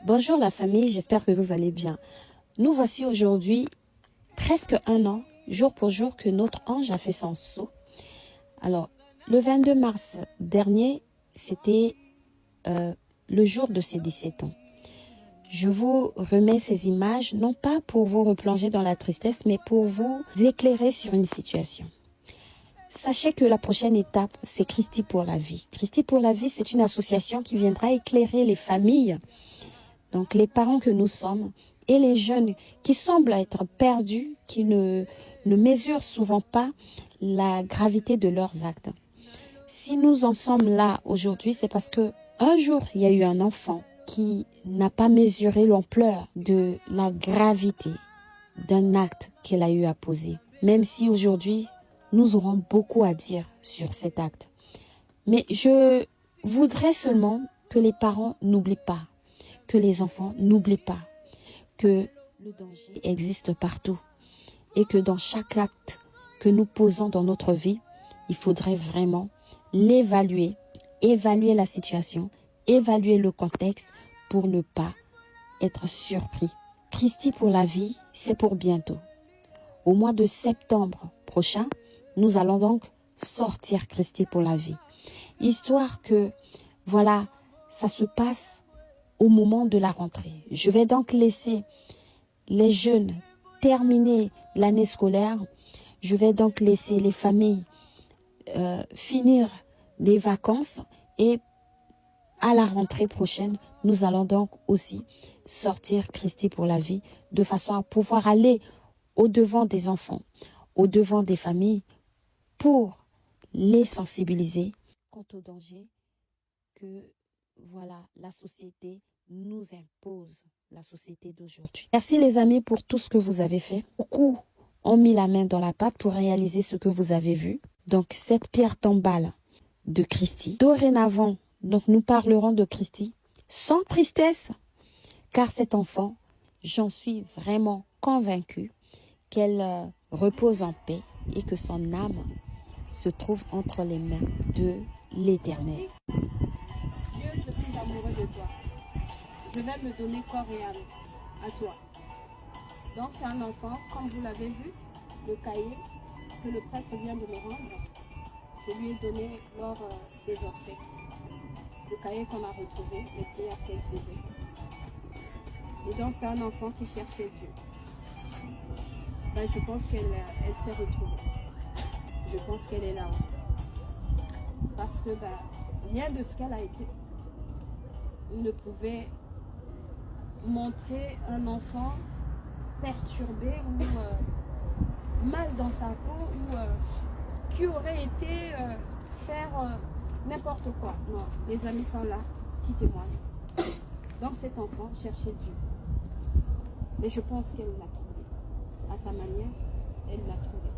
Bonjour la famille, j'espère que vous allez bien. Nous voici aujourd'hui, presque un an, jour pour jour, que notre ange a fait son saut. Alors, le 22 mars dernier, c'était le jour de ses 17 ans. Je vous remets ces images, non pas pour vous replonger dans la tristesse, mais pour vous éclairer sur une situation. Sachez que la prochaine étape, c'est Christi pour la vie. Christi pour la vie, c'est une association qui viendra éclairer les familles, donc les parents que nous sommes, et les jeunes qui semblent être perdus, qui ne mesurent souvent pas la gravité de leurs actes. Si nous en sommes là aujourd'hui, c'est parce que un jour, il y a eu un enfant qui n'a pas mesuré l'ampleur de la gravité d'un acte qu'elle a eu à poser. Même si aujourd'hui, nous aurons beaucoup à dire sur cet acte. Mais je voudrais seulement que les parents n'oublient pas, que les enfants n'oublient pas que le danger existe partout et que dans chaque acte que nous posons dans notre vie, il faudrait vraiment l'évaluer, évaluer la situation, évaluer le contexte pour ne pas être surpris. Christi pour la vie, c'est pour bientôt. Au mois de septembre prochain, nous allons donc sortir Christi pour la vie. Histoire que, voilà, ça se passe au moment de la rentrée. Je vais donc laisser les jeunes terminer l'année scolaire. Je vais donc laisser les familles finir les vacances et à la rentrée prochaine, nous allons donc aussi sortir Christi pour la vie de façon à pouvoir aller au-devant des enfants, au-devant des familles pour les sensibiliser quant au danger que voilà, la société nous impose, la société d'aujourd'hui. Merci les amis pour tout ce que vous avez fait. Beaucoup ont mis la main dans la pâte pour réaliser ce que vous avez vu. Donc cette pierre tombale de Christi. Dorénavant, donc nous parlerons de Christi sans tristesse, car cet enfant, j'en suis vraiment convaincue qu'elle repose en paix et que son âme se trouve entre les mains de l'Éternel. Dieu, je suis amoureux de toi. Je vais me donner corps et âme à toi. Donc c'est un enfant, comme vous l'avez vu, le cahier que le prêtre vient de me rendre. Je lui ai donné lors des obsèques. Le cahier qu'on a retrouvé, les prières qu'elle faisait. Et donc c'est un enfant qui cherchait Dieu. Ben, je pense qu'elle s'est retrouvée. Je pense qu'elle est là-haut. Parce que rien de ce qu'elle a été ne pouvait montrer un enfant perturbé ou mal dans sa peau ou qui aurait été faire n'importe quoi. Non, les amis sont là qui témoignent. Donc cet enfant cherchait Dieu. Et je pense qu'elle l'a trouvé. À sa manière, elle l'a trouvé.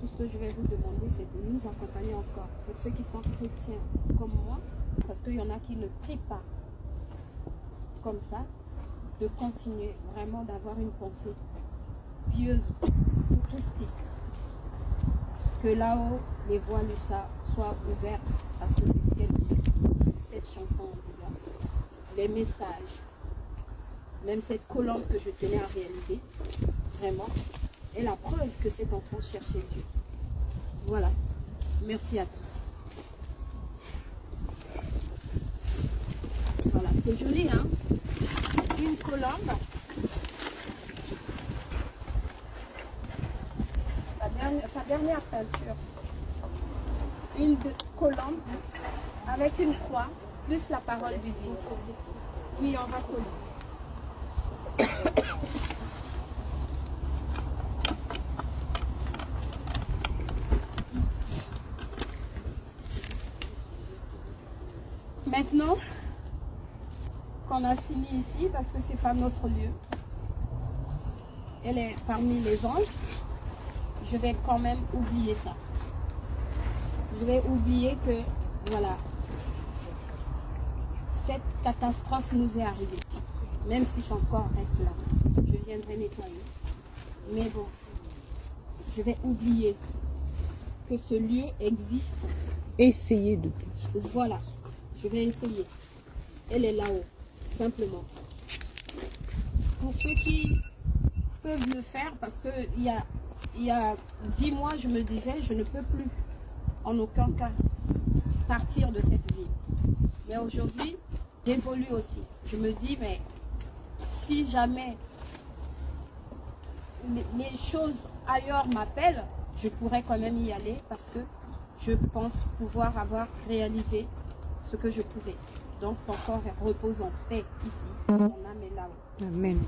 Tout ce que je vais vous demander, c'est de nous accompagner encore. Pour ceux qui sont chrétiens comme moi, parce qu'il y en a qui ne prient pas comme ça, de continuer vraiment d'avoir une pensée pieuse pour Christi. Que là-haut, les voies lui soient ouvertes, parce que c'est ce qu'elle dit, cette chanson, les messages, même cette colombe que je tenais à réaliser, vraiment, est la preuve que cet enfant cherchait Dieu. Voilà. Merci à tous. Voilà, c'est joli, hein? Une colombe. Sa dernière peinture. Une colombe avec une croix, plus la parole de Dieu. Oui, on va coller. Maintenant qu'on a fini ici, parce que c'est pas notre lieu, elle est parmi les anges, je vais quand même oublier ça. Je vais oublier que, voilà, cette catastrophe nous est arrivée. Même si son corps reste là, je viendrai nettoyer. Mais bon, je vais oublier que ce lieu existe. Essayez de plus. Voilà, je vais essayer. Elle est là-haut, simplement. pour ceux qui peuvent le faire, parce que il y a 10 mois, je me disais, je ne peux plus, en aucun cas, partir de cette vie. Mais aujourd'hui, j'évolue aussi. Je me dis, mais si jamais les choses ailleurs m'appellent, je pourrais quand même y aller parce que je pense pouvoir avoir réalisé ce que je pouvais. Donc son corps repose en paix ici, son âme est là-haut. Amen.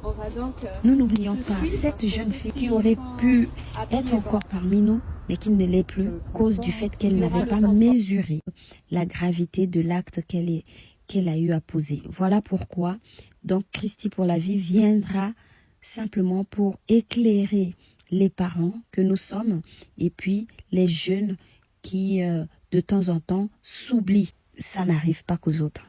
On va donc, Nous n'oublions se pas suivre cette pour jeune ceux fille qui qui aurait sont pu appelés être encore parmi nous, mais qui ne l'est plus, cause du fait qu'elle Il y aura n'avait le pas transport. mesuré la gravité de l'acte qu'elle a eu à poser. Voilà pourquoi, donc, Christie pour la vie viendra simplement pour éclairer les parents que nous sommes et puis les jeunes qui, de temps en temps, s'oublient. Ça n'arrive pas qu'aux autres.